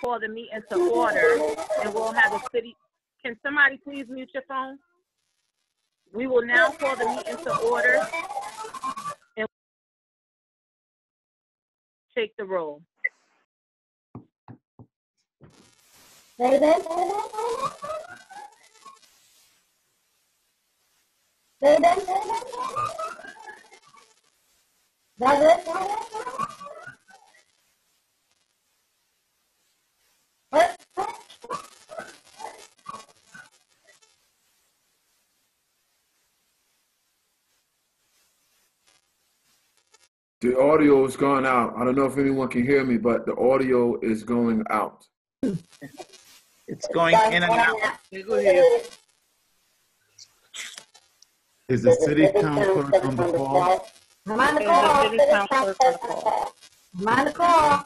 call the meeting to order, and we'll have a city. Can somebody please mute your phone? We will now call the meeting to order and take the roll. David? Douglas? What? The audio is going out. I don't know if anyone can hear me, but the audio is going out. It's going in and out. Go ahead. Is the city council clerk on the call? I'm on the call. Is the city council clerk on the call? I'm on the call.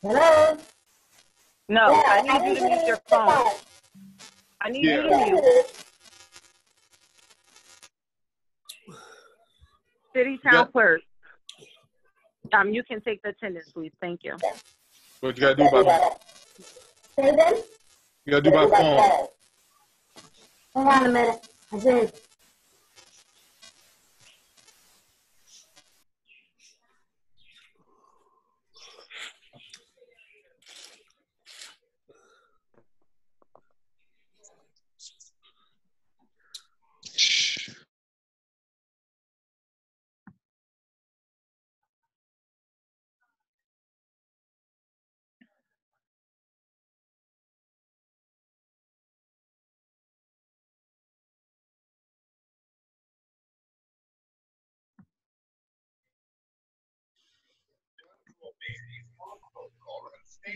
Hello? No, I need you to mute your phone. I need you to mute. City town clerk. You can take the attendance, please. Thank you. What you gotta do about it? You gotta do by phone. Hold on a minute. I did.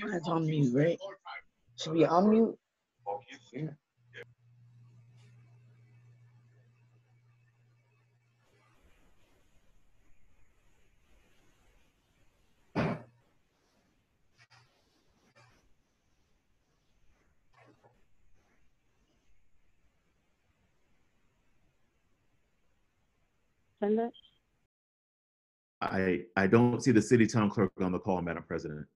It's on mute, right? Should be on mute. Yeah. Send it. I don't see the city town clerk on the call, Madam President.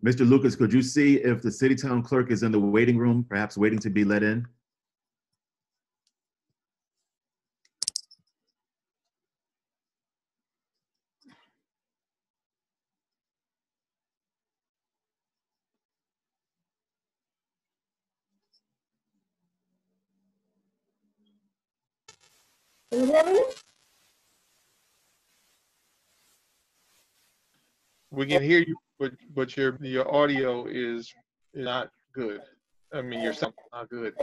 Mr. Lucas, could you see if the city town clerk is in the waiting room, perhaps waiting to be let in? Can you hear me? We can hear you, but your audio is not good. I mean, your sound is not good.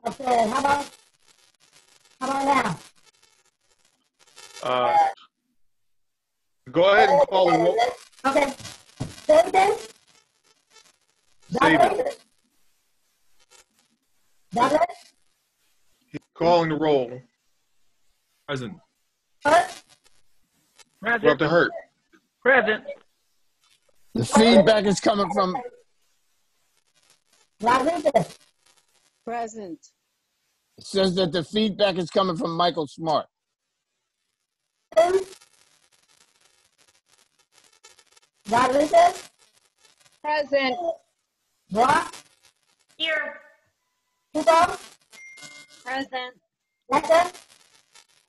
Okay, how about now? Go ahead and call the roll. Okay. Say it again. Save it. Douglas? Calling the roll. Present. What? We're up to Hurt. Present. The feedback is coming from. Rodriguez? Present. It says that the feedback is coming from Michael Smart. Rodriguez? Present. Rock? Here. Hugo? Present. Lecter?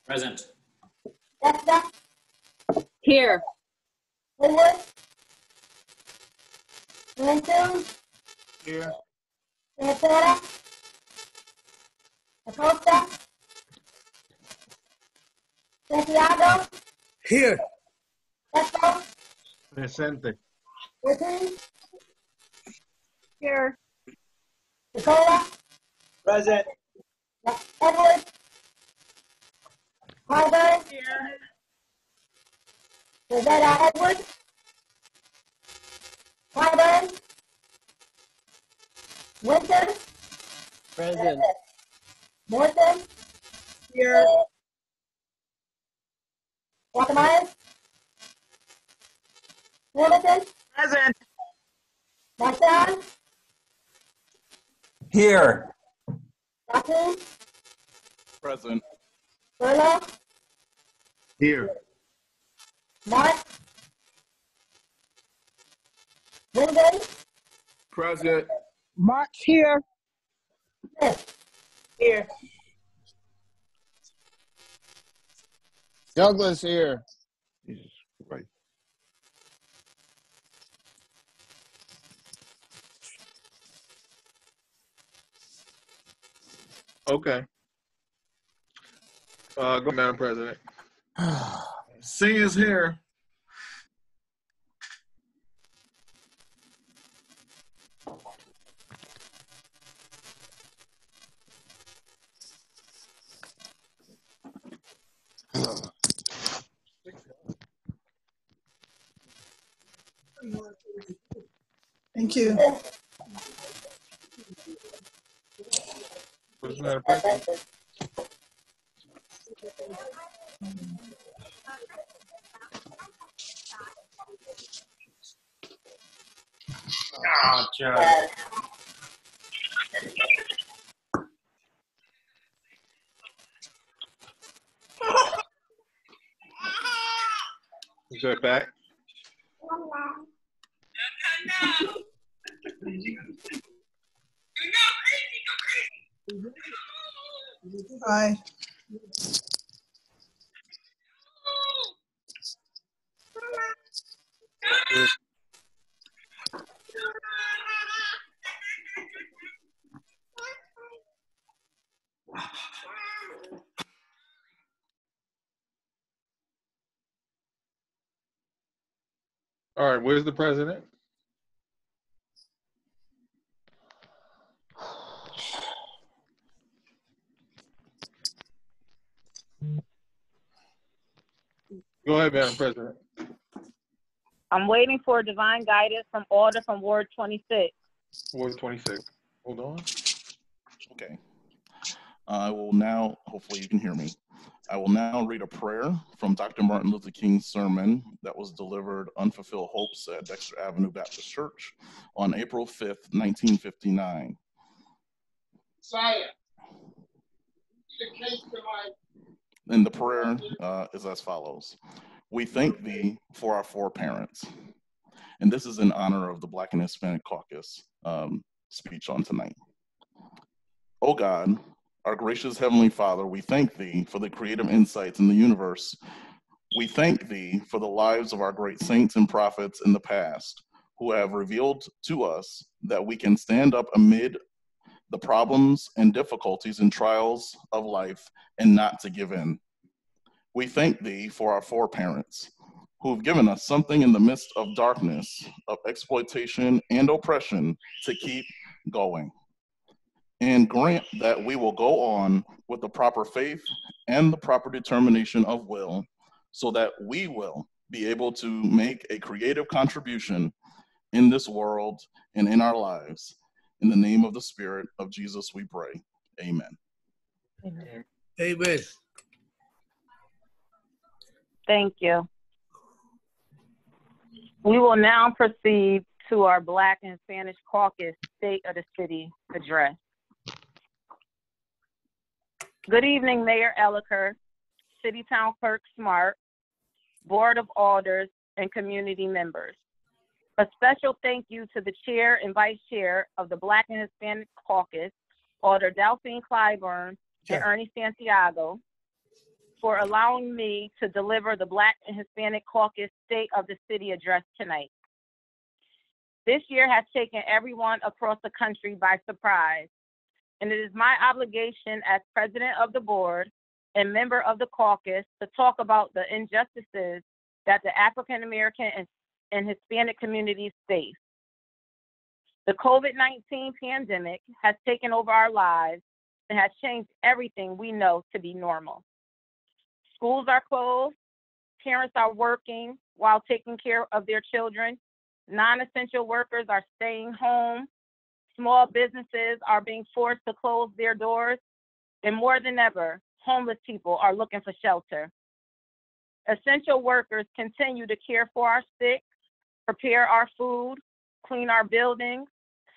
Present. Dexter? Here. Woodward? Linton? Here. Santana? Acosta? Santiago? Here. Echo? Presente. Ricky? Here. Nicola? Present. Edward? Harvard? Here. Rosetta Edward? Harvard? Winter, Present. Morton, Here. Walker-Myers, Hamilton, Present. Martin, Here. Raccoon, Present. Furlough, Here. Mark, Wingo, Present. Mark's here. Smith. Here. Douglas here. Jesus Christ. Okay. Go, Madam President. Sing is here. Thank you. What's Madam President? Is that back? Hi. All right, where's the president? Go ahead, Madam President. I'm waiting for divine guidance from order from Ward 26. Ward 26. Hold on. Okay. I will now, hopefully you can hear me. I will now read a prayer from Dr. Martin Luther King's sermon that was delivered Unfulfilled Hopes at Dexter Avenue Baptist Church on April 5th, 1959. And the prayer is as follows. We thank thee for our four parents. And this is in honor of the Black and Hispanic Caucus speech on tonight. Oh God, our gracious Heavenly Father, we thank thee for the creative insights in the universe. We thank thee for the lives of our great saints and prophets in the past who have revealed to us that we can stand up amid the problems and difficulties and trials of life and not to give in. We thank thee for our four parents who have given us something in the midst of darkness, of exploitation and oppression to keep going. And grant that we will go on with the proper faith and the proper determination of will so that we will be able to make a creative contribution in this world and in our lives. In the name of the Spirit of Jesus, we pray. Amen. Amen. Thank you. We will now proceed to our Black and Spanish Caucus State of the City address. Good evening, Mayor Elliker, City Town Clerk Smart, Board of Alders, and community members. A special thank you to the Chair and Vice Chair of the Black and Hispanic Caucus, Alder Delphine Clyburn and Ernie Santiago, for allowing me to deliver the Black and Hispanic Caucus State of the City address tonight. This year has taken everyone across the country by surprise, and it is my obligation as president of the board and member of the caucus to talk about the injustices that the African American and Hispanic communities face. The COVID-19 pandemic has taken over our lives and has changed everything we know to be normal. Schools are closed, parents are working while taking care of their children, non-essential workers are staying home, Small businesses are being forced to close their doors, and more than ever, homeless people are looking for shelter. Essential workers continue to care for our sick, prepare our food, clean our buildings,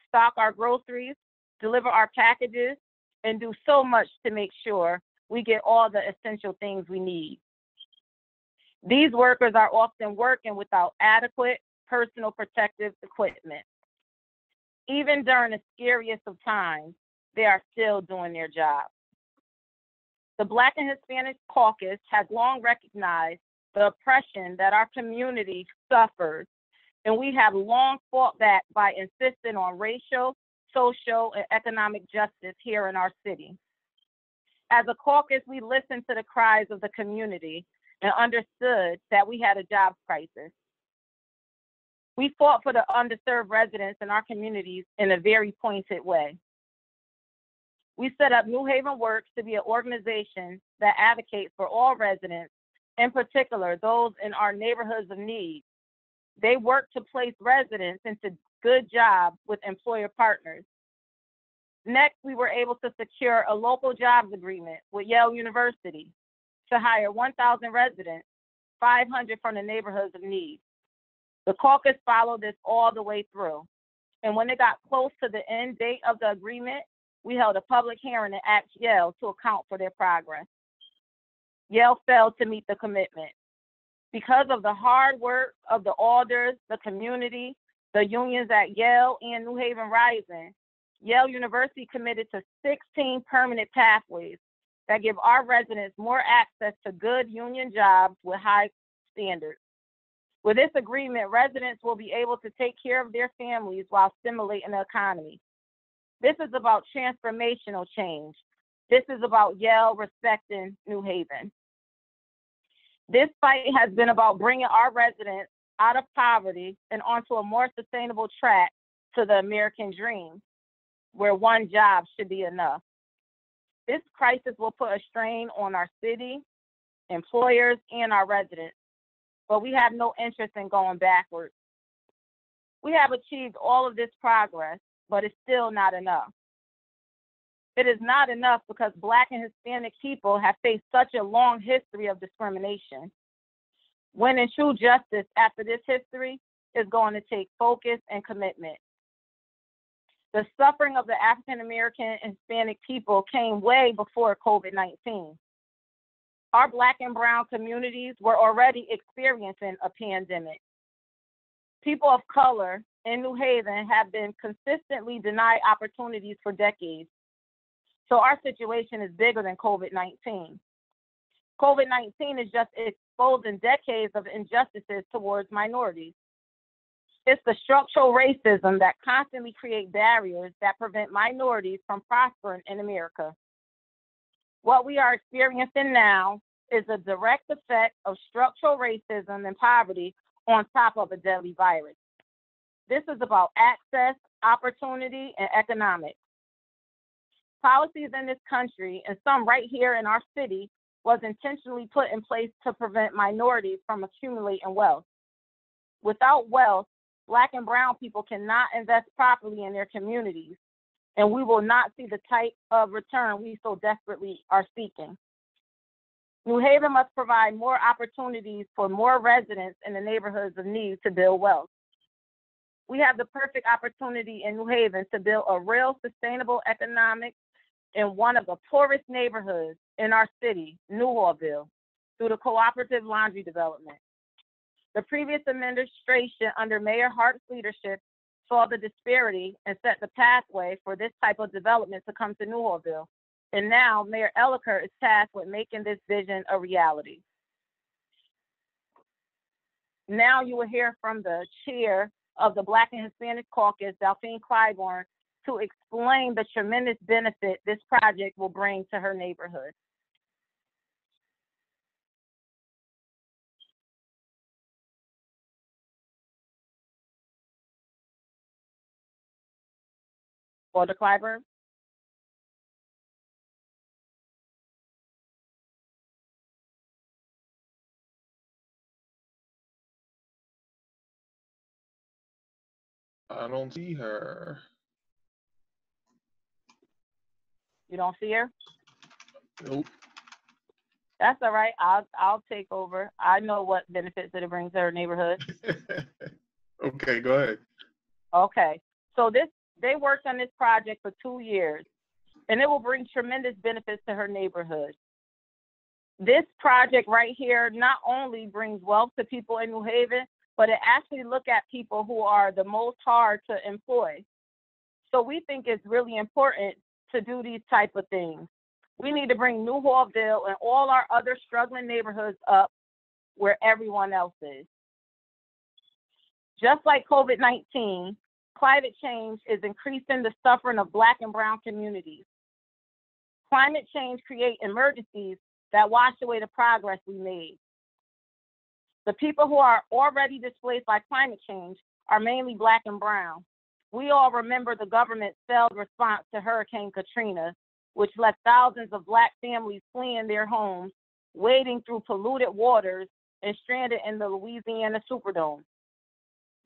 stock our groceries, deliver our packages, and do so much to make sure we get all the essential things we need. These workers are often working without adequate personal protective equipment. Even during the scariest of times, they are still doing their job. The Black and Hispanic Caucus has long recognized the oppression that our community suffers, and we have long fought back by insisting on racial, social, and economic justice here in our city. As a caucus, we listened to the cries of the community and understood that we had a jobs crisis. We fought for the underserved residents in our communities in a very pointed way. We set up New Haven Works to be an organization that advocates for all residents, in particular those in our neighborhoods of need. They work to place residents into good jobs with employer partners. Next, we were able to secure a local jobs agreement with Yale University to hire 1,000 residents, 500 from the neighborhoods of need. The caucus followed this all the way through. And when it got close to the end date of the agreement, we held a public hearing and asked Yale to account for their progress. Yale failed to meet the commitment. Because of the hard work of the Alders, the community, the unions at Yale and New Haven Rising, Yale University committed to 16 permanent pathways that give our residents more access to good union jobs with high standards. With this agreement, residents will be able to take care of their families while stimulating the economy. This is about transformational change. This is about Yale respecting New Haven. This fight has been about bringing our residents out of poverty and onto a more sustainable track to the American dream, where one job should be enough. This crisis will put a strain on our city, employers, and our residents, but we have no interest in going backwards. We have achieved all of this progress, but it's still not enough. It is not enough because Black and Hispanic people have faced such a long history of discrimination. Winning true justice after this history is going to take focus and commitment. The suffering of the African American and Hispanic people came way before COVID-19. Our Black and brown communities were already experiencing a pandemic. People of color in New Haven have been consistently denied opportunities for decades. So our situation is bigger than COVID-19. COVID-19 is just exposing decades of injustices towards minorities. It's the structural racism that constantly creates barriers that prevent minorities from prospering in America. What we are experiencing now is a direct effect of structural racism and poverty on top of a deadly virus. This is about access, opportunity, and economics. Policies in this country, and some right here in our city, was intentionally put in place to prevent minorities from accumulating wealth. Without wealth, Black and brown people cannot invest properly in their communities, and we will not see the type of return we so desperately are seeking. New Haven must provide more opportunities for more residents in the neighborhoods of need to build wealth. We have the perfect opportunity in New Haven to build a real sustainable economic in one of the poorest neighborhoods in our city, Newhallville, through the cooperative laundry development. The previous administration under Mayor Hart's leadership saw the disparity and set the pathway for this type of development to come to Newhallville. And now Mayor Elicker is tasked with making this vision a reality. Now you will hear from the chair of the Black and Hispanic Caucus, Delphine Clybourne, to explain the tremendous benefit this project will bring to her neighborhood. Alder Clybourne. I don't see her. You don't see her? Nope. That's all right. I'll take over. I know what benefits that it brings to her neighborhood. Okay, go ahead. Okay. So they worked on this project for 2 years, and it will bring tremendous benefits to her neighborhood. This project right here not only brings wealth to people in New Haven, but it actually look at people who are the most hard to employ. So we think it's really important to do these type of things. We need to bring New Hallville and all our other struggling neighborhoods up where everyone else is. Just like COVID-19, climate change is increasing the suffering of Black and brown communities. Climate change creates emergencies that wash away the progress we made. The people who are already displaced by climate change are mainly Black and brown. We all remember the government's failed response to Hurricane Katrina, which left thousands of Black families fleeing their homes, wading through polluted waters, and stranded in the Louisiana Superdome.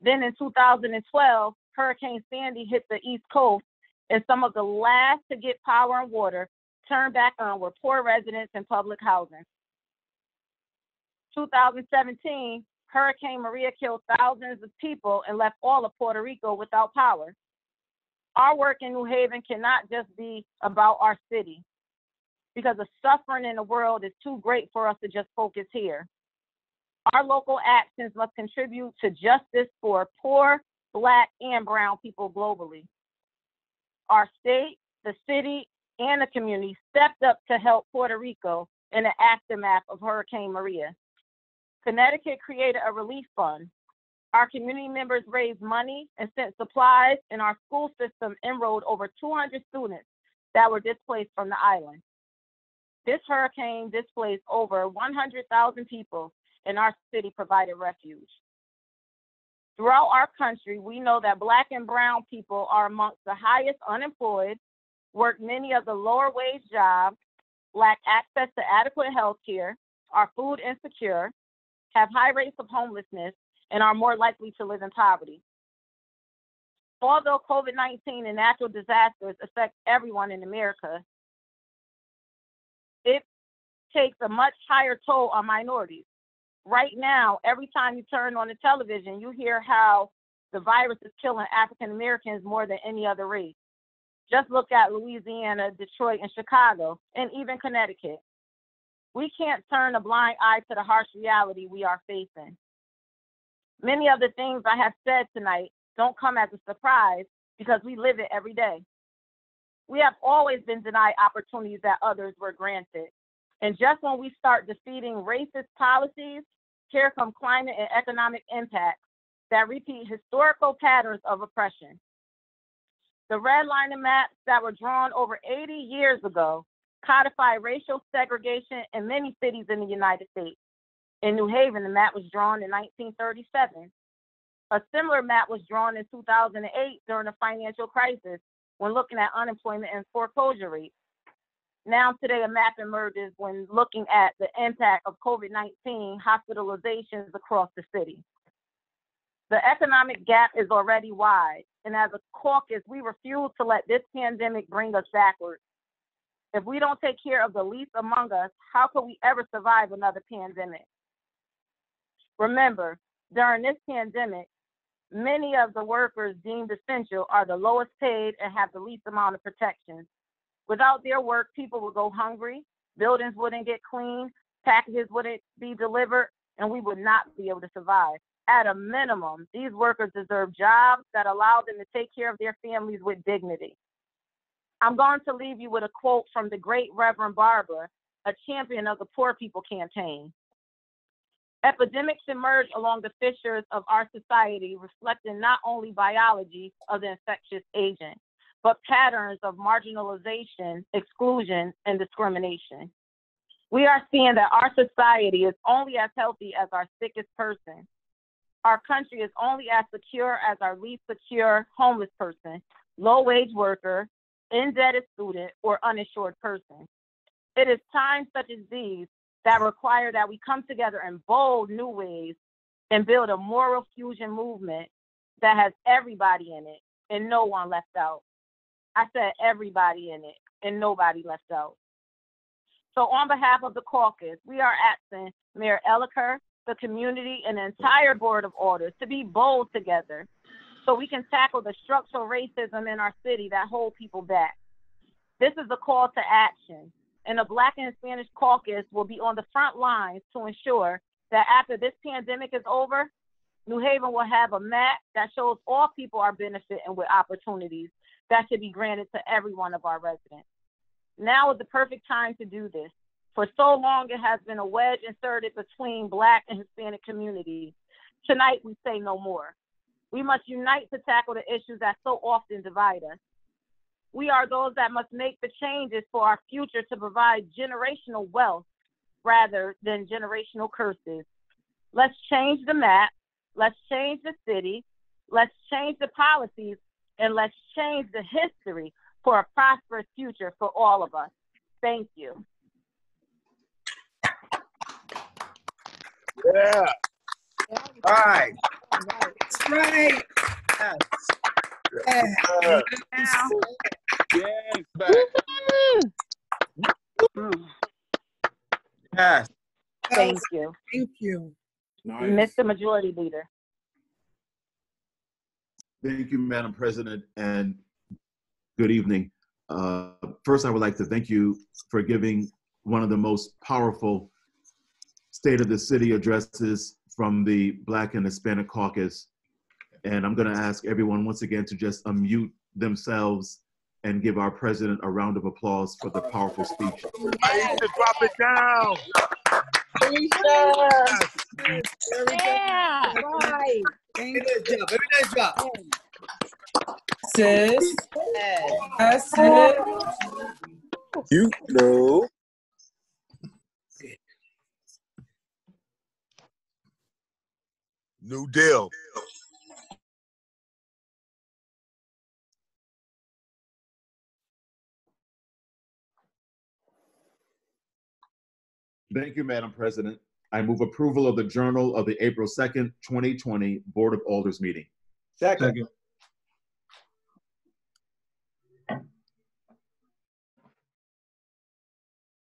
Then in 2012, Hurricane Sandy hit the East Coast, and some of the last to get power and water turned back on were poor residents and public housing. 2017, Hurricane Maria killed thousands of people and left all of Puerto Rico without power. Our work in New Haven cannot just be about our city, because the suffering in the world is too great for us to just focus here. Our local actions must contribute to justice for poor, Black, and brown people globally. Our state, the city, and the community stepped up to help Puerto Rico in the aftermath of Hurricane Maria. Connecticut created a relief fund. Our community members raised money and sent supplies, and our school system enrolled over 200 students that were displaced from the island. This hurricane displaced over 100,000 people, and our city provided refuge. Throughout our country, we know that Black and brown people are amongst the highest unemployed, work many of the lower wage jobs, lack access to adequate health care, are food insecure, have high rates of homelessness, and are more likely to live in poverty. Although COVID-19 and natural disasters affect everyone in America, it takes a much higher toll on minorities. Right now, every time you turn on the television, you hear how the virus is killing African Americans more than any other race. Just look at Louisiana, Detroit, and Chicago, and even Connecticut. We can't turn a blind eye to the harsh reality we are facing. Many of the things I have said tonight don't come as a surprise because we live it every day. We have always been denied opportunities that others were granted. And just when we start defeating racist policies, here come climate and economic impacts that repeat historical patterns of oppression. The redlining maps that were drawn over 80 years ago codify racial segregation in many cities in the United States. In New Haven, the map was drawn in 1937. A similar map was drawn in 2008 during the financial crisis when looking at unemployment and foreclosure rates. Now today, a map emerges when looking at the impact of COVID-19 hospitalizations across the city. The economic gap is already wide, and as a caucus, we refuse to let this pandemic bring us backwards. If we don't take care of the least among us, how could we ever survive another pandemic? Remember, during this pandemic, many of the workers deemed essential are the lowest paid and have the least amount of protections. Without their work, people would go hungry, buildings wouldn't get cleaned, packages wouldn't be delivered, and we would not be able to survive. At a minimum, these workers deserve jobs that allow them to take care of their families with dignity. I'm going to leave you with a quote from the great Reverend Barber, a champion of the Poor People campaign. Epidemics emerge along the fissures of our society, reflecting not only biology of the infectious agent, but patterns of marginalization, exclusion, and discrimination. We are seeing that our society is only as healthy as our sickest person. Our country is only as secure as our least secure homeless person, low-wage worker, indebted student, or uninsured person. It is times such as these that require that we come together in bold new ways and build a moral fusion movement that has everybody in it and no one left out. I said everybody in it, and nobody left out. So on behalf of the caucus, we are asking Mayor Elicker, the community, and the entire Board of Alders to be bold together so we can tackle the structural racism in our city that hold people back. This is a call to action, and the Black and Hispanic Caucus will be on the front lines to ensure that after this pandemic is over, New Haven will have a map that shows all people are benefiting with opportunities that should be granted to every one of our residents. Now is the perfect time to do this. For so long, it has been a wedge inserted between Black and Hispanic communities. Tonight, we say no more. We must unite to tackle the issues that so often divide us. We are those that must make the changes for our future to provide generational wealth rather than generational curses. Let's change the map, let's change the city, let's change the policies, and let's change the history for a prosperous future for all of us. Thank you. Yeah. All right. That's right. Yes. Yeah. Yes, back. Yes. Thank you. Thank you. Nice. Mr. Majority Leader. Thank you, Madam President, and good evening. First, I would like to thank you for giving one of the most powerful State of the City addresses from the Black and Hispanic Caucus. And I'm going to ask everyone once again to just unmute themselves and give our president a round of applause for the powerful speech. I need to drop it down. Yeah. Right. Thank Very nice job. Very nice job. Sis. us. You know. New deal. Thank you, Madam President. I move approval of the Journal of the April 2nd, 2020 Board of Alders meeting. Second.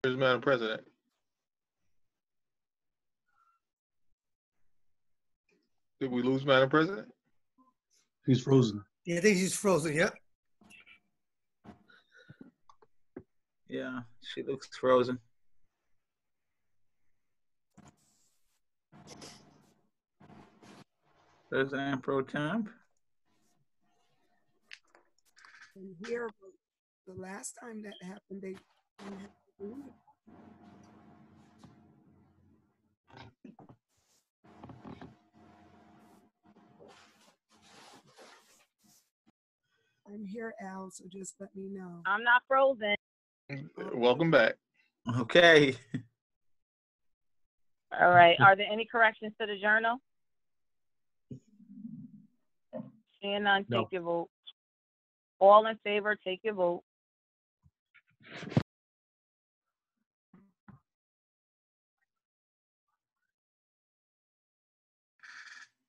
Here's Madam President. Did we lose Madam President? He's frozen. Yeah, I think she's frozen. Yep. Yeah, she looks frozen. President Pro Temp. And here, the last time that happened, they didn't have to do it. I'm here, Al, so just let me know. I'm not frozen. Welcome back. Okay. All right. Are there any corrections to the journal? Seeing none, No. take your vote. All in favor, take your vote.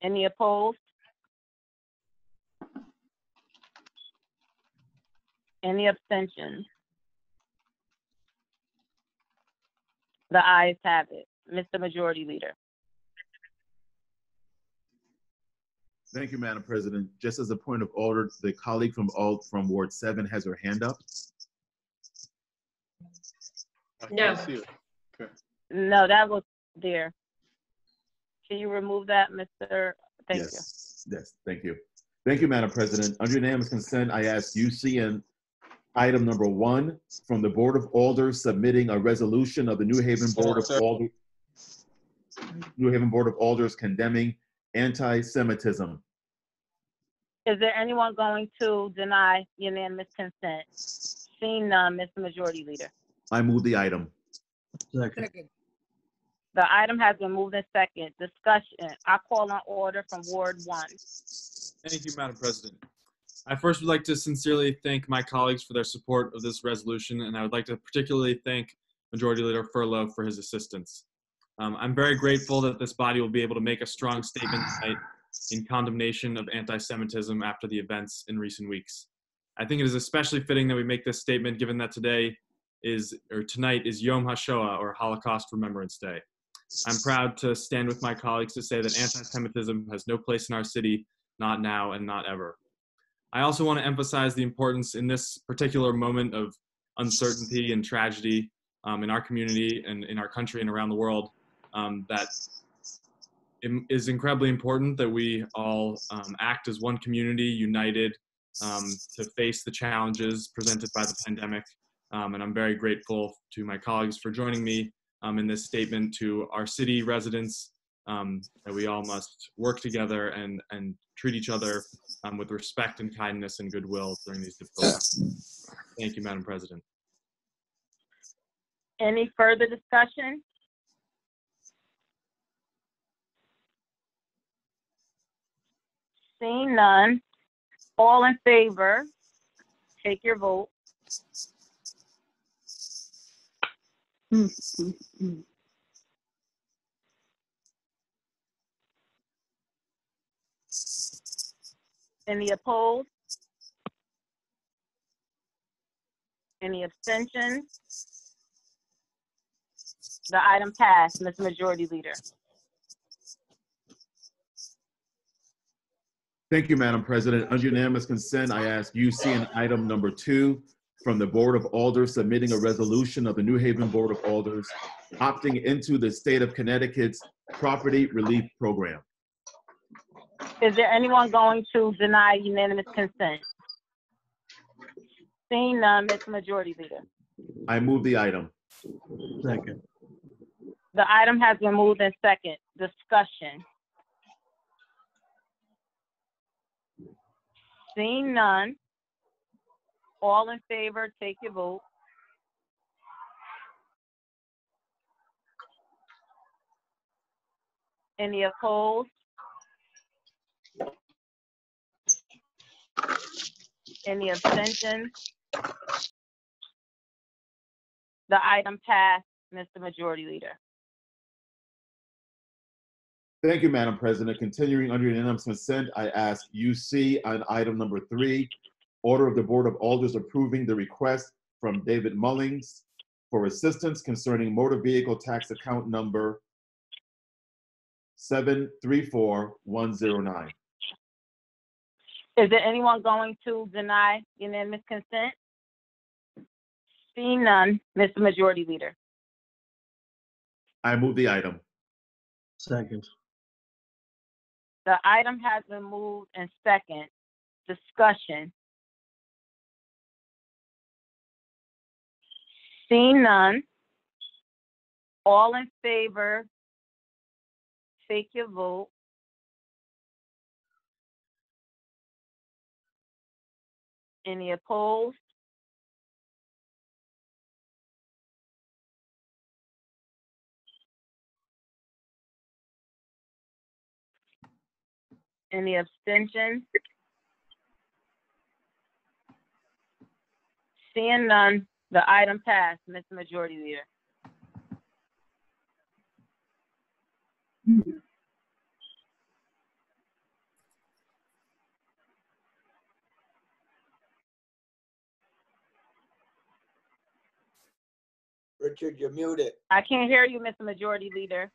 Any opposed? Any abstentions? The ayes have it. Mr. Majority Leader. Thank you, Madam President. Just as a point of order, the colleague from Ward 7 has her hand up. I can't see it. Okay. No, that was there. Can you remove that, Mr.? Thank you. Yes, thank you. Thank you, Madam President. Under unanimous consent, I ask UCN item number 1 from the Board of Alders submitting a resolution of the New Haven Board of Alders condemning anti-Semitism. Is there anyone going to deny unanimous consent? Seeing none, Mr. Majority Leader. I move the item. Second. The item has been moved in second. Discussion. I call on order from Ward 1. Thank you, Madam President. I first would like to sincerely thank my colleagues for their support of this resolution, and I would like to particularly thank Majority Leader Furlow for his assistance. I'm very grateful that this body will be able to make a strong statement tonight in condemnation of anti-Semitism after the events in recent weeks. I think it is especially fitting that we make this statement given that tonight is Yom HaShoah, or Holocaust Remembrance Day. I'm proud to stand with my colleagues to say that anti-Semitism has no place in our city, not now and not ever. I also want to emphasize the importance in this particular moment of uncertainty and tragedy in our community and in our country and around the world, that it is incredibly important that we all act as one community, united to face the challenges presented by the pandemic. And I'm very grateful to my colleagues for joining me in this statement to our city residents, that we all must work together and treat each other with respect and kindness and goodwill during these difficult times. Thank you, Madam President. Any further discussion? Seeing none, all in favor, take your vote. Any opposed? Any abstentions? The item passed, Mr. Majority Leader. Thank you, Madam President. Under unanimous consent, I ask UC in item number 2 from the Board of Alders submitting a resolution of the New Haven Board of Alders opting into the state of Connecticut's Property Relief Program. Is there anyone going to deny unanimous consent? Seeing none, Mr. Majority Leader. I move the item. Second. The item has been moved in second. Discussion. Seeing none, all in favor, take your vote. Any opposed? Any abstentions? The item passed, Mr. Majority Leader. Thank you, Madam President. Continuing under unanimous consent, I ask UC on item number 3, order of the Board of Alders approving the request from David Mullings for assistance concerning motor vehicle tax account number 734109. Is there anyone going to deny unanimous consent? Seeing none, Mr. Majority Leader. I move the item. Second. The item has been moved in second. Discussion. Seeing none, all in favor, take your vote. Any opposed? Any abstentions? Seeing none, the item passed, Mr. Majority Leader. Richard, you're muted. I can't hear you, Mr. Majority Leader.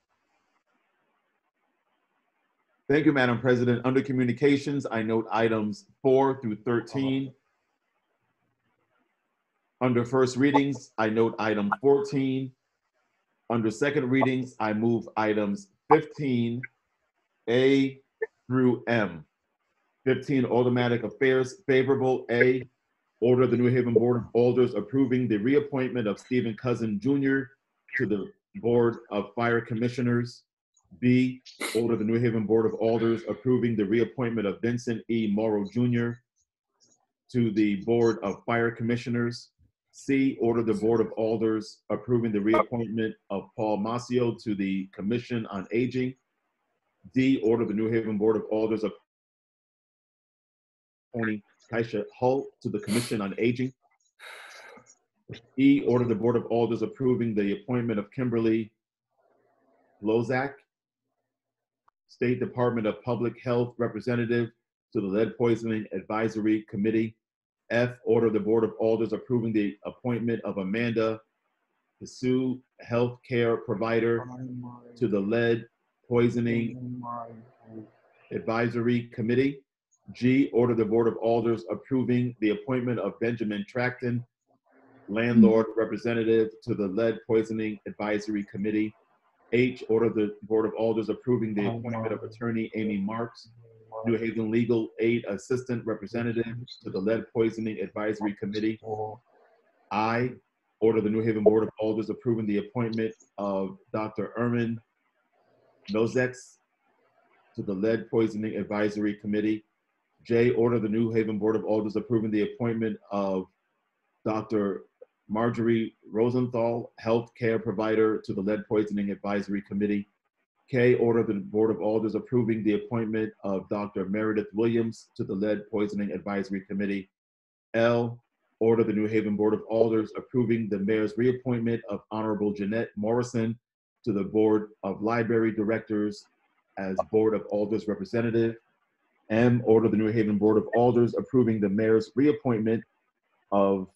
Thank you, Madam President. Under communications, I note items 4 through 13. Under first readings, I note item 14. Under second readings, I move items 15, A through M. 15, automatic affairs, favorable. A, order of the New Haven Board of Alders approving the reappointment of Stephen Cousin Jr. to the Board of Fire Commissioners. B, order of the New Haven Board of Alders approving the reappointment of Vincent E. Morrow Jr. to the Board of Fire Commissioners. C, order the Board of Alders approving the reappointment of Paul Mascio to the Commission on Aging. D, order the New Haven Board of Alders appointing Kaisha Hull to the Commission on Aging. E, order the Board of Alders approving the appointment of Kimberly Lozak, State Department of Public Health Representative, to the Lead Poisoning Advisory Committee. F, order of the Board of Alders approving the appointment of Amanda Sue, healthcare provider, to the Lead Poisoning Advisory Committee. G, order the Board of Alders approving the appointment of Benjamin Tracton, landlord representative, to the Lead Poisoning Advisory Committee. H, order the Board of Alders approving the appointment of attorney Amy Marks, New Haven Legal Aid Assistant Representative, to the Lead Poisoning Advisory Committee. I, order the New Haven Board of Alders approving the appointment of Dr. Ermin Nozex to the Lead Poisoning Advisory Committee. J, order the New Haven Board of Alders approving the appointment of Dr. Marjorie Rosenthal, healthcare provider, to the Lead Poisoning Advisory Committee. K, order the Board of Alders approving the appointment of Dr. Meredith Williams to the Lead Poisoning Advisory Committee. L, order the New Haven Board of Alders approving the mayor's reappointment of Honorable Jeanette Morrison to the Board of Library Directors as Board of Alders representative. M, order the New Haven Board of Alders approving the mayor's reappointment of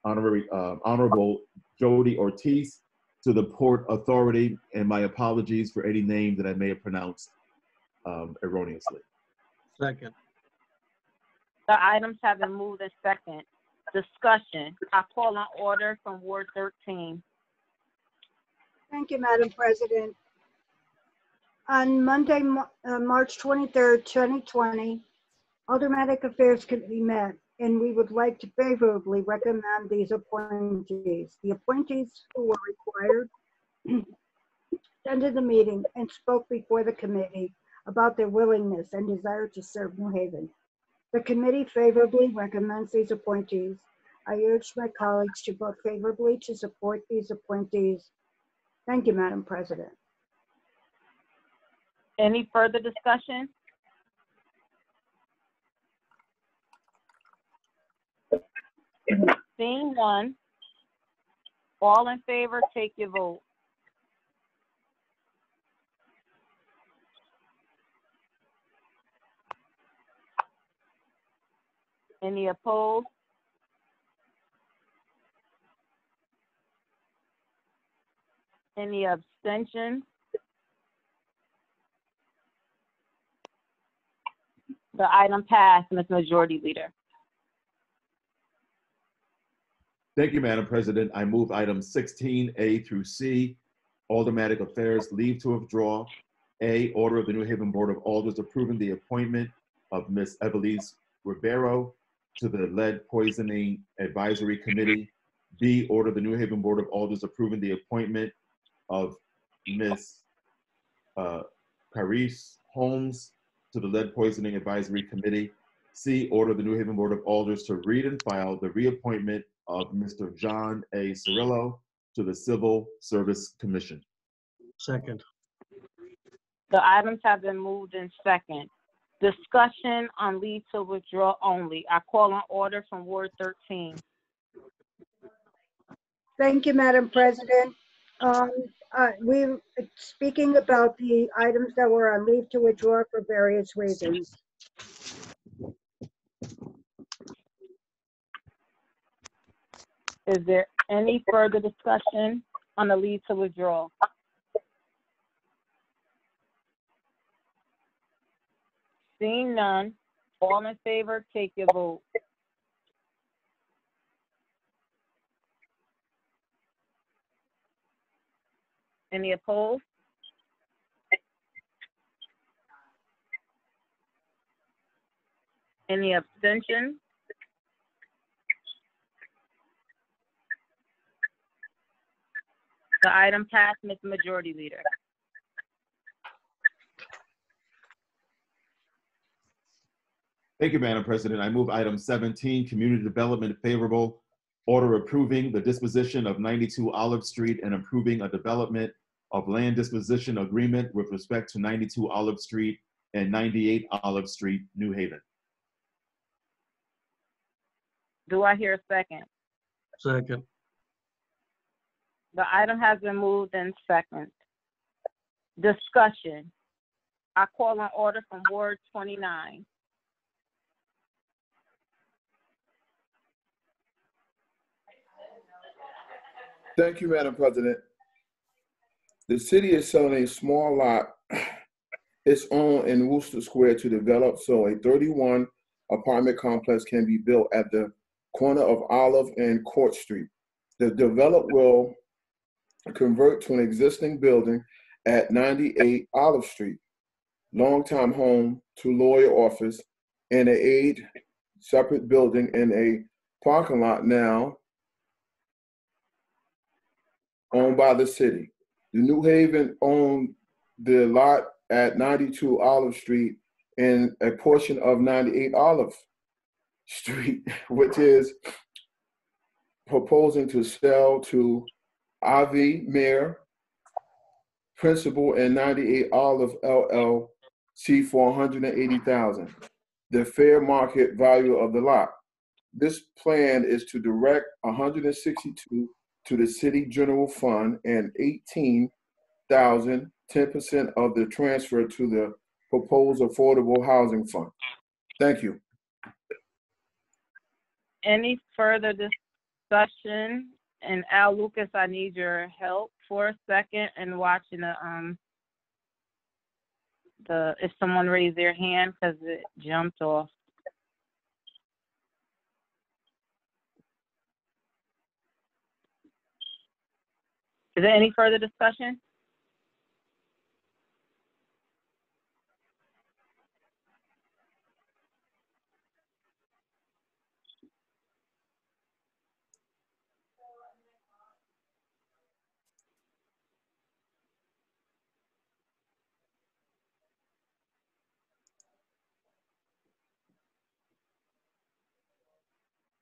Honorable Jody Ortiz to the Port Authority, and my apologies for any name that I may have pronounced erroneously. Second. The items have been moved and second. Discussion. I call on order from Ward 13. Thank you, Madam President. On Monday, March 23rd, 2020, Aldermanic Affairs Committee met, and we would like to favorably recommend these appointees. The appointees who were required attended the meeting and spoke before the committee about their willingness and desire to serve New Haven. The committee favorably recommends these appointees. I urge my colleagues to vote favorably to support these appointees. Thank you, Madam President. Any further discussion? Seeing none, all in favor, take your vote. Any opposed? Any abstentions? The item passed, Ms. Majority Leader. Thank you, Madam President. I move items 16A through C, Aldermanic Affairs, leave to withdraw. A, order of the New Haven Board of Alders approving the appointment of Ms. Evelise Ribeiro to the Lead Poisoning Advisory Committee. B, order the New Haven Board of Alders approving the appointment of Ms. Carice Holmes to the Lead Poisoning Advisory Committee. C, order the New Haven Board of Alders to read and file the reappointment of Mr. John A. Cirillo to the Civil Service Commission. Second. The items have been moved in second. Discussion on leave to withdraw only. I call on order from Ward 13. Thank you, Madam President. We're speaking about the items that were on leave to withdraw for various reasons. Is there any further discussion on the leave to withdraw? Seeing none, all in favor, take your vote. Any opposed? Any abstentions? The item passed, Ms. Majority Leader. Thank you, Madam President. I move item 17, Community Development favorable, order approving the disposition of 92 Olive Street and approving a development of land disposition agreement with respect to 92 Olive Street and 98 Olive Street, New Haven. Do I hear a second? Second. The item has been moved in second. Discussion. I call on order from Ward 29. Thank you, Madam President. The city is selling a small lot its own in Worcester Square to develop so a 31 apartment complex can be built at the corner of Olive and Court Street. The develop will convert to an existing building at 98 Olive Street, longtime home to lawyer office, and an 8 separate building in a parking lot now owned by the city. The New Haven owned the lot at 92 Olive Street and a portion of 98 Olive Street, which is proposing to sell to Avi Mayer, principal and 98 Olive LLC for $180,000, the fair market value of the lot. This plan is to direct 162 to the city general fund and 18,000, 10% of the transfer to the proposed affordable housing fund. Thank you. Any further discussion? And Al Lucas, I need your help for a second in watching if someone raised their hand because it jumped off. Is there any further discussion?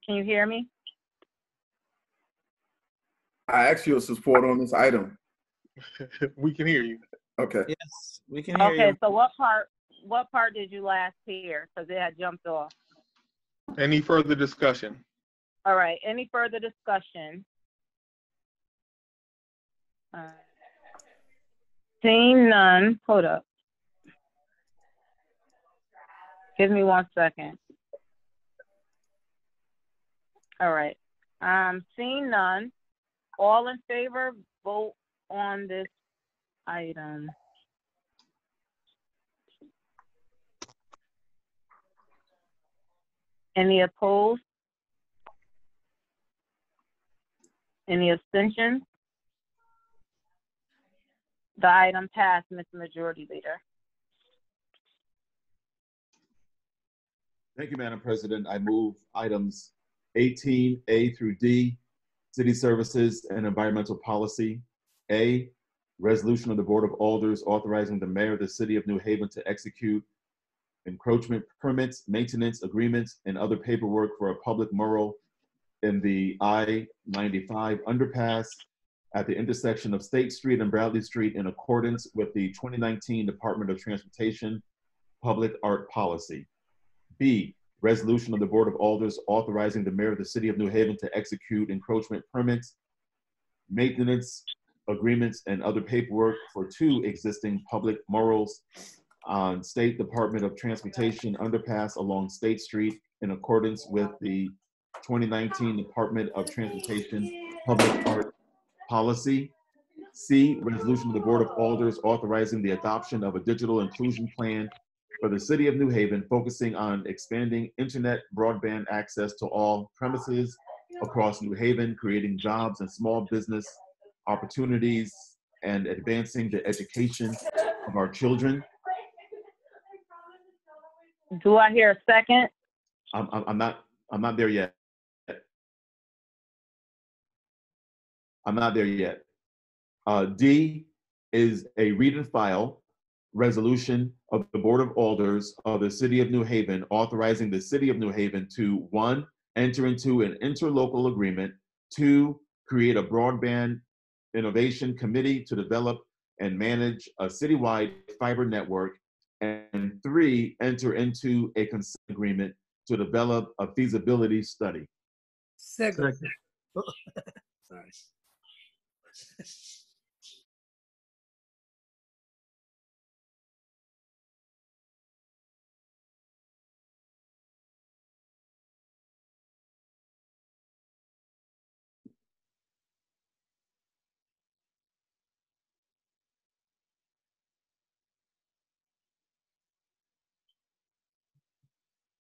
Can you hear me? I ask your support on this item. We can hear you. Okay. Yes, we can hear Okay, you. so what part did you last hear? Because it had jumped off. Any further discussion? All right, any further discussion? Seeing none, hold up. Give me 1 second. All right, seeing none, all in favor, vote on this item. Any opposed? Any abstentions? The item passed, Mr. Majority Leader. Thank you, Madam President. I move items 18A through D, City Services and Environmental Policy. A, resolution of the Board of Alders authorizing the mayor of the city of New Haven to execute encroachment permits, maintenance agreements, and other paperwork for a public mural in the I-95 underpass at the intersection of State Street and Bradley Street in accordance with the 2019 Department of Transportation Public Art Policy. B, resolution of the Board of Alders authorizing the mayor of the city of New Haven to execute encroachment permits, maintenance agreements, and other paperwork for 2 existing public murals on State Department of Transportation underpass along State Street in accordance with the 2019 Department of Transportation Public Art Policy. C, resolution of the Board of Alders authorizing the adoption of a digital inclusion plan for the city of New Haven, focusing on expanding internet broadband access to all premises across New Haven, creating jobs and small business opportunities, and advancing the education of our children. Do I hear a second? I'm not there yet. I'm not there yet. D is a read and file resolution of the Board of Alders of the City of New Haven authorizing the City of New Haven to 1, enter into an interlocal agreement, 2, create a broadband innovation committee to develop and manage a citywide fiber network, and 3, enter into a consent agreement to develop a feasibility study. Second. Sorry.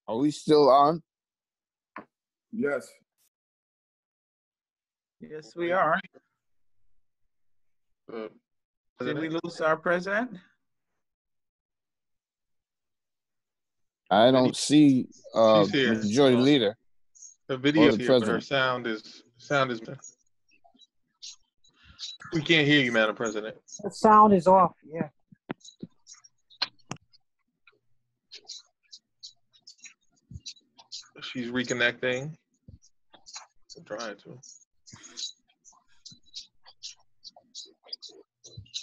Are we still on? Yes. Yes, we are. Did we lose our president? I don't see She's here. majority leader. Her or video's the here, but her president. sound is. We can't hear you, Madam President. The sound is off, yeah. She's reconnecting. I'm trying to.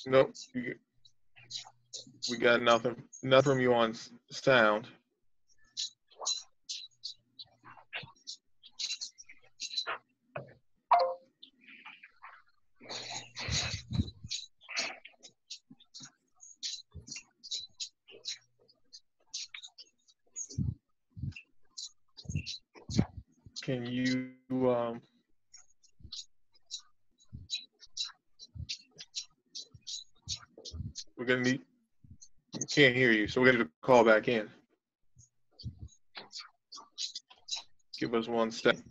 Nope. We got nothing. Nothing from you on sound. Can you we're gonna need, we can't hear you, so we're gonna call back in. Give us 1 second.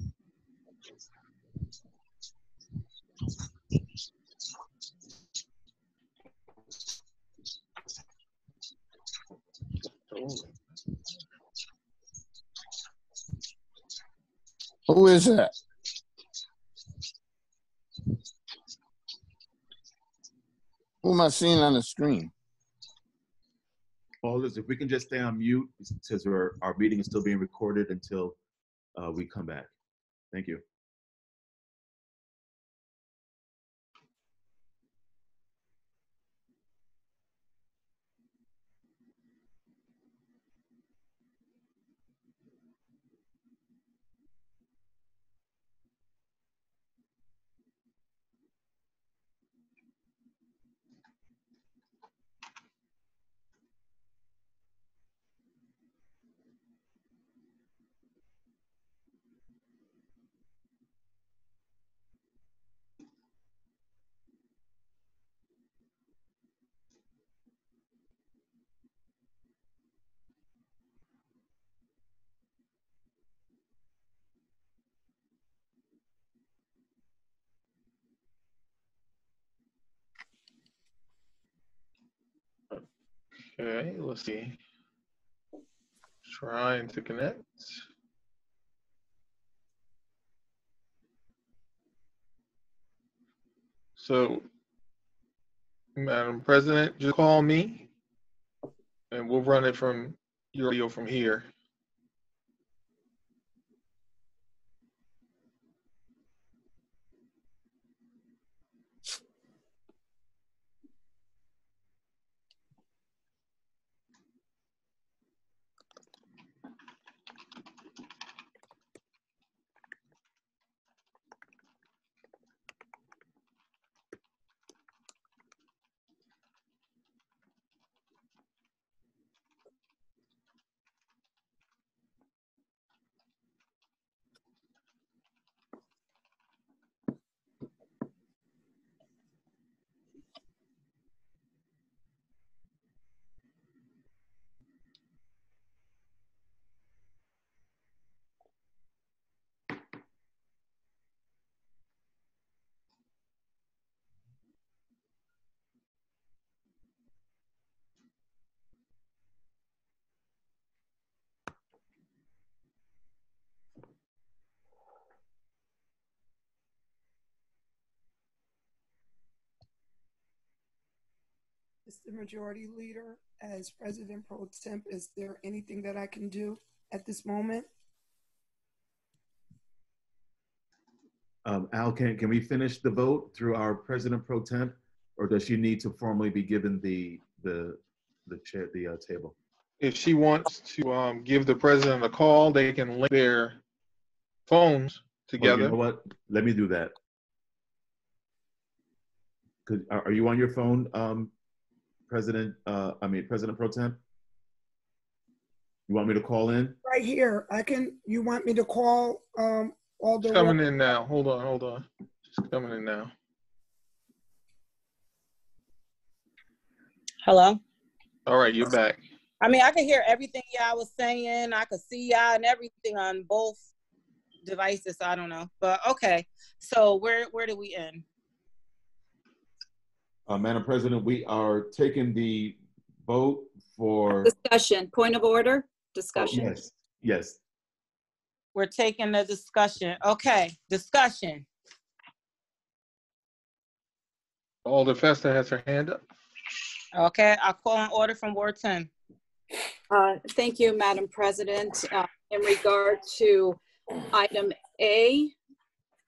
Who is that? Who am I seeing on the screen? Alders, if we can just stay on mute, since our meeting is still being recorded until we come back. Thank you. Okay, let's see. Trying to connect. So, Madam President, just call me and we'll run it from your audio from here. Mr. Majority Leader, as President Pro Temp, is there anything that I can do at this moment? Al, can we finish the vote through our President Pro Temp, or does she need to formally be given the chair, the table? If she wants to give the president a call, they can link their phones together. Oh, you know what? Let me do that. Are you on your phone, President Pro Temp? You want me to call in? Right here, you want me to call all the— It's coming in now. Hold on. It's coming in now. Hello? All right, you're back. I mean, I could hear everything y'all was saying. I could see y'all and everything on both devices. So I don't know, but okay. So where do we end? Madam President, we are taking the vote for. Discussion, point of order, Oh, discussion. yes, yes. We're taking the discussion. Okay, discussion. Alder Festa has her hand up. Okay, I'll call an order from Ward 10. Thank you, Madam President. In regard to item A,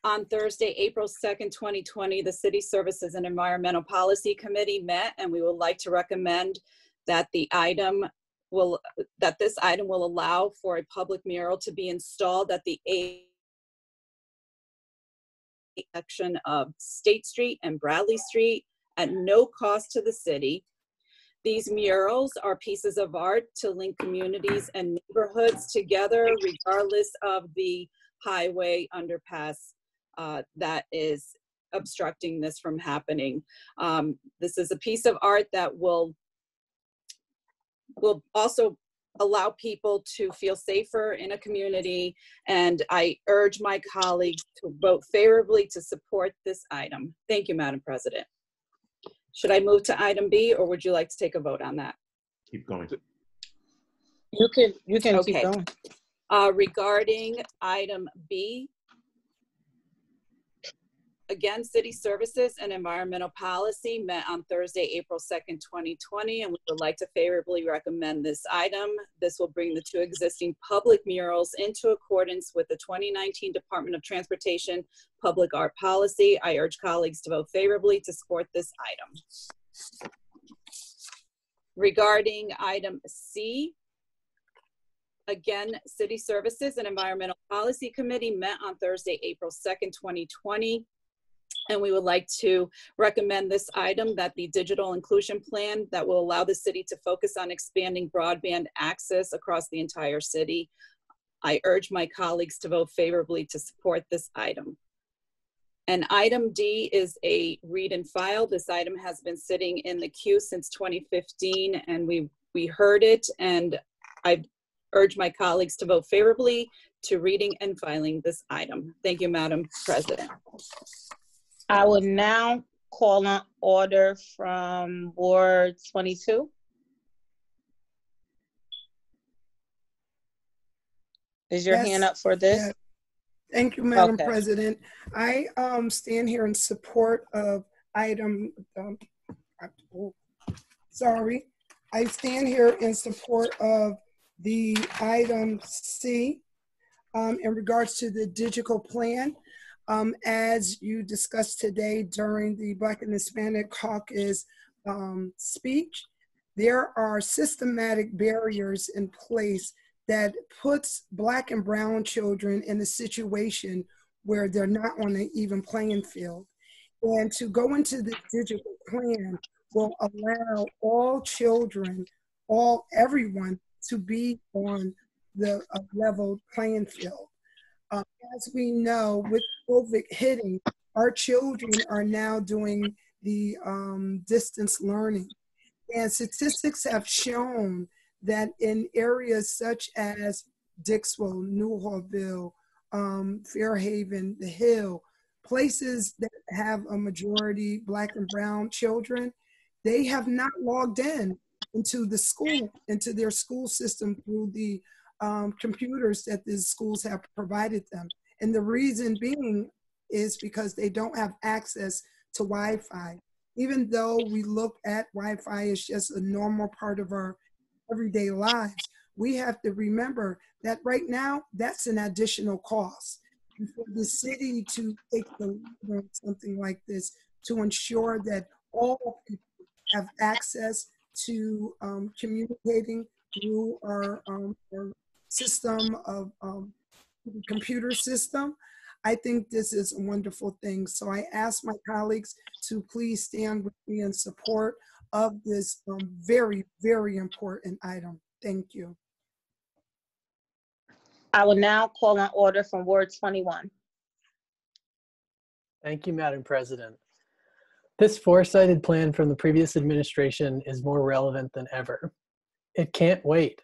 on Thursday, April 2nd, 2020, the City Services and Environmental Policy Committee met, and we would like to recommend that this item will allow for a public mural to be installed at the section of State Street and Bradley Street at no cost to the city. These murals are pieces of art to link communities and neighborhoods together, regardless of the highway underpass that is obstructing this from happening. This is a piece of art that will also allow people to feel safer in a community, and I urge my colleagues to vote favorably to support this item. Thank you, Madam President. Should I move to item B, or would you like to take a vote on that? Keep going. You can Okay. keep going. Regarding item B, again, City Services and Environmental Policy met on Thursday, April 2nd, 2020, and we would like to favorably recommend this item. This will bring the two existing public murals into accordance with the 2019 Department of Transportation Public Art Policy. I urge colleagues to vote favorably to support this item. Regarding item C, again, City Services and Environmental Policy Committee met on Thursday, April 2nd, 2020. And we would like to recommend this item, that the digital inclusion plan that will allow the city to focus on expanding broadband access across the entire city. I urge my colleagues to vote favorably to support this item. And item D is a read and file. This item has been sitting in the queue since 2015, and we heard it, and I urge my colleagues to vote favorably to reading and filing this item. Thank you, Madam President. I would now call an order from Ward 22. Is your Yes, hand up for this? yes. Thank you, Madam Okay. President. I stand here in support of item, I stand here in support of the item C in regards to the digital plan. As you discussed today during the Black and Hispanic Caucus speech, there are systematic barriers in place that puts Black and brown children in a situation where they're not on an even playing field. And to go into the digital plan will allow all children, everyone to be on the level playing field. As we know, with COVID hitting, our children are now doing the distance learning. And statistics have shown that in areas such as Dixwell, Newhallville, Fairhaven, The Hill, places that have a majority Black and brown children, they have not logged into their school system through the computers that the schools have provided them. And the reason being is because they don't have access to Wi-Fi. Even though we look at Wi-Fi as just a normal part of our everyday lives, we have to remember that right now, that's an additional cost. And for the city to take the lead on something like this, to ensure that all people have access to communicating through our system of computer system, I think this is a wonderful thing. So I ask my colleagues to please stand with me in support of this very, very important item. Thank you. I will now call an order from Ward 21. Thank you, Madam President. This foresighted plan from the previous administration is more relevant than ever. It can't wait.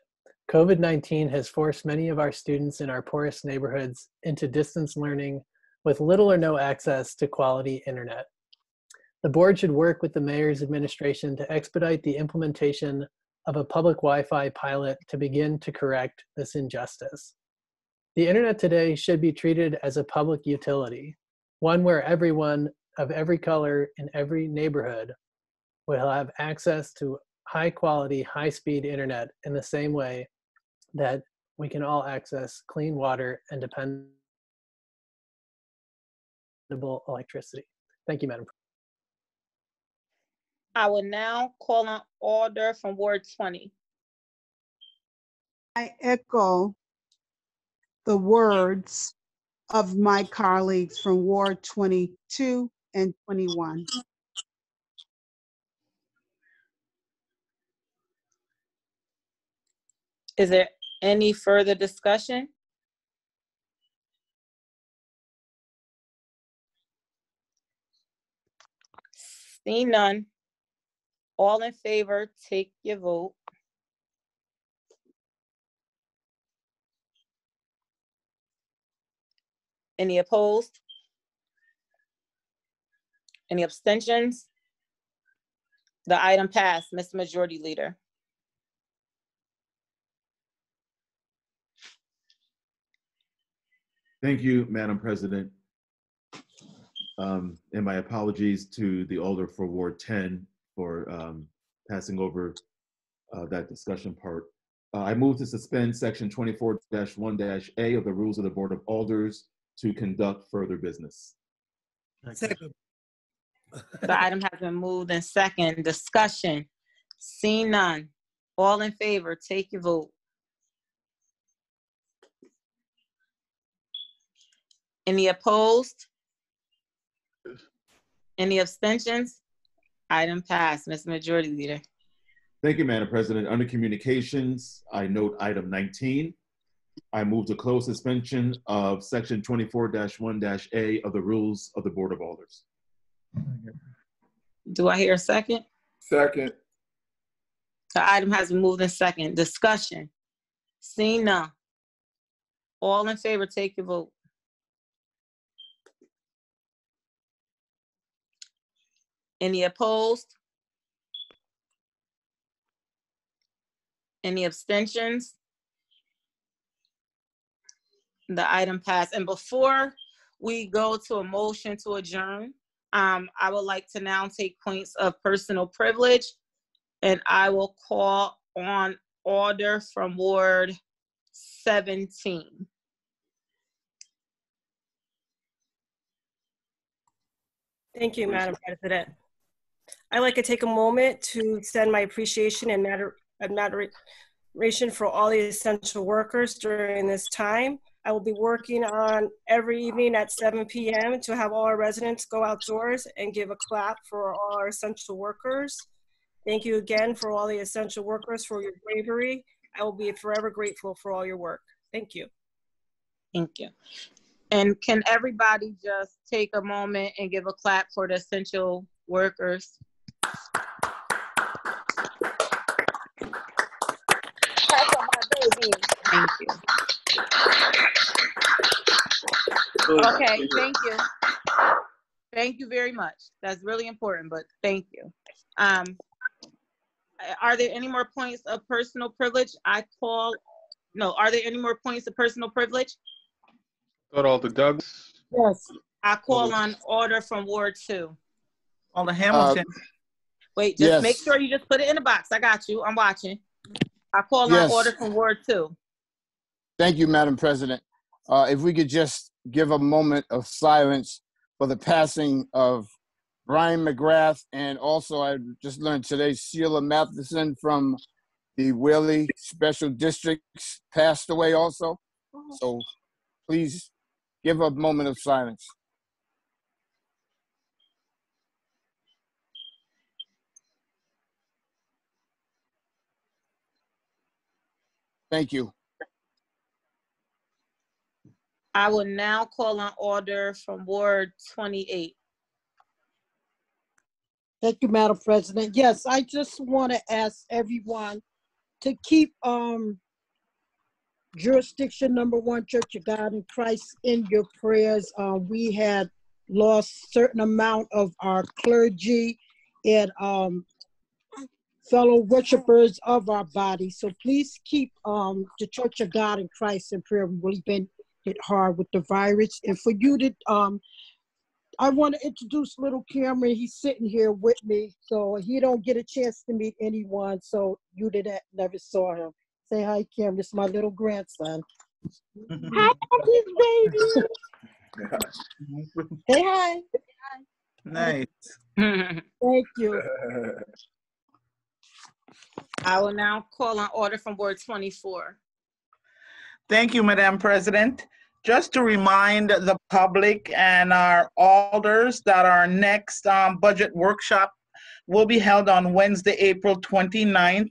COVID-19 has forced many of our students in our poorest neighborhoods into distance learning with little or no access to quality internet. The board should work with the mayor's administration to expedite the implementation of a public Wi-Fi pilot to begin to correct this injustice. The internet today should be treated as a public utility, one where everyone of every color in every neighborhood will have access to high quality, high speed internet in the same way that we can all access clean water and dependable electricity. Thank you, Madam President. I will now call on order from Ward 20. I echo the words of my colleagues from Ward 22 and 21. Is there any further discussion? Seeing none, all in favor, take your vote. Any opposed? Any abstentions? The item passed, Mr. Majority Leader. Thank you, Madam President. And my apologies to the Alder for Ward 10 for passing over that discussion part. I move to suspend section 24-1-A of the rules of the Board of Alders to conduct further business. Second. The item has been moved and second. Discussion. Seeing none. All in favor, take your vote. Any opposed? Any abstentions? Item passed, Mr. Majority Leader. Thank you, Madam President. Under Communications, I note item 19. I move to close suspension of section 24-1-A of the rules of the Board of Alders. Do I hear a second? Second. The item has been moved and second. Discussion. Seeing none. All in favor, take your vote. Any opposed? Any abstentions? The item passed. And before we go to a motion to adjourn, I would like to now take points of personal privilege, and I will call on order from Ward 17. Thank you, Madam President. I'd like to take a moment to extend my appreciation and admiration for all the essential workers during this time. I will be working on every evening at 7 p.m. to have all our residents go outdoors and give a clap for all our essential workers. Thank you again for all the essential workers for your bravery. I will be forever grateful for all your work. Thank you. Thank you. And can everybody just take a moment and give a clap for the essential workers? Clap on my baby. Thank you. Okay, thank you. Thank you very much. That's really important, but thank you. Are there any more points of personal privilege? Are there any more points of personal privilege? Got all the Douglas. Yes. I call on order from Ward 2. On the Hamilton. Wait, just yes. make sure you just put it in the box. I got you. I'm watching. I call Yes. on order from Ward 2. Thank you, Madam President. If we could just give a moment of silence for the passing of Brian McGrath, and also I just learned today Sheila Matheson from the Whaley Special Districts passed away also. So please give a moment of silence. Thank you. I will now call on order from Ward 28. Thank you, Madam President. Yes, I just want to ask everyone to keep jurisdiction number 1 Church of God in Christ in your prayers. We had lost certain amount of our clergy and fellow worshipers of our body. So please keep the Church of God in Christ in prayer. We've really been hit hard with the virus. And for you to, I want to introduce little Cameron. He's sitting here with me, so he don't get a chance to meet anyone. So you that never saw him. Say hi, Cameron. It's my little grandson. Hi, baby. Say hi. Nice. Thank you. I will now call on order from Board 24. Thank you, Madam President. Just to remind the public and our alders that our next budget workshop will be held on Wednesday, April 29th,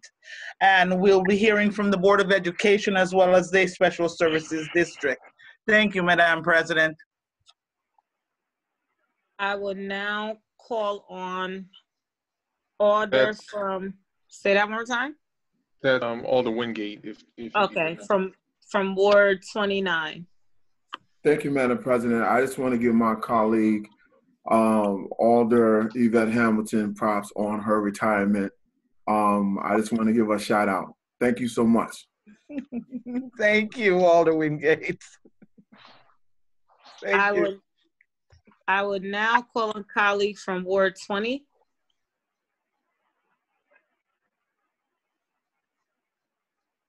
and we'll be hearing from the Board of Education as well as the Special Services District. Thank you, Madam President. I will now call on order from, say that one more time? That Alder Wingate, if Okay, from Ward 29. Thank you, Madam President. I just want to give my colleague, Alder Yvette Hamilton, props on her retirement. I just want to give her a shout out. Thank you so much. Thank you, Alder Wingate. I would now call on colleague from Ward 20.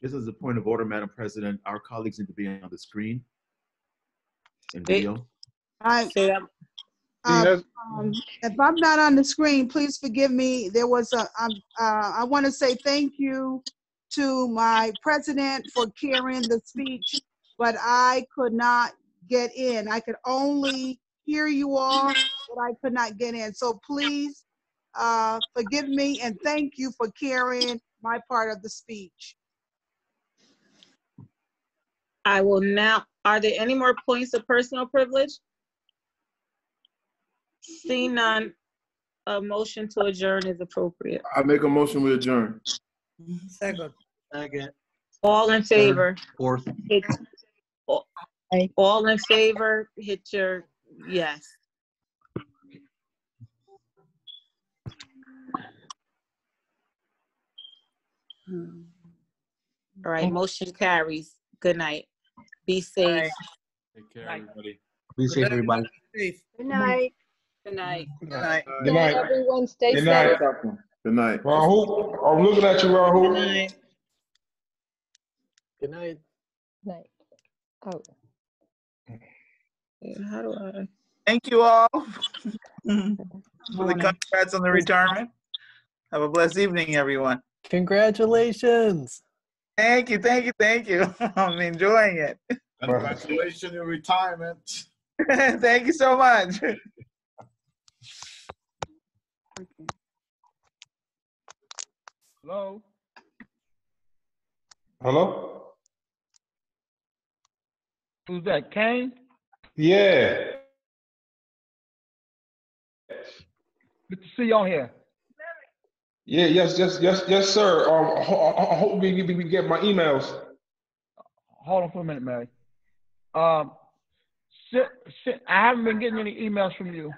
This is a point of order, Madam President. Our colleagues need to be on the screen and video. If I'm not on the screen, please forgive me. There was I want to say thank you to my president for carrying the speech, but I could not get in. I could only hear you all, but I could not get in. So please forgive me and thank you for carrying my part of the speech. I will now, are there any more points of personal privilege? Seeing none, a motion to adjourn is appropriate. I make a motion we adjourn. Second. All in favor? Fourth. All in favor, hit your yes. All right, motion carries. Good night. Be safe. Take care, everybody. Be safe, everybody. Good night. Good night. Good night. Good night. Everyone stay Good safe. night. Good night. Rahul, I'm looking at you, Rahul. Good night. Good night. Night. Oh. How do I? Thank you all for the congrats on the retirement. Have a blessed evening, everyone. Congratulations. Thank you, thank you, thank you. I'm enjoying it. Congratulations in retirement. Thank you so much. Hello? Hello? Who's that, Kane? Yeah. Good to see you on here. Yeah, yes, sir. I hope we get my emails. Hold on for a minute, Mary. I haven't been getting any emails from you.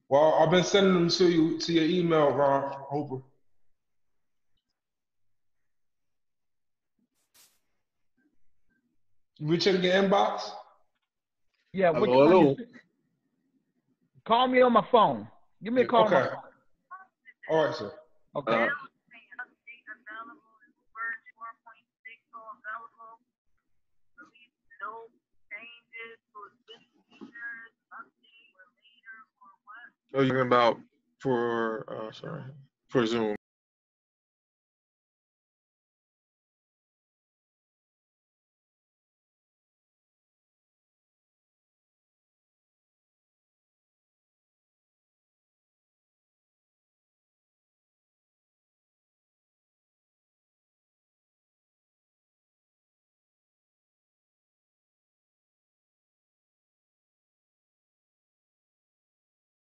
Well, I've been sending them to you to your email, Hooper. You checking your inbox? Yeah, Hello. Call me on my phone. Give me a call on my Okay. phone. All right, sir. Okay. Oh, you're talking about for Zoom.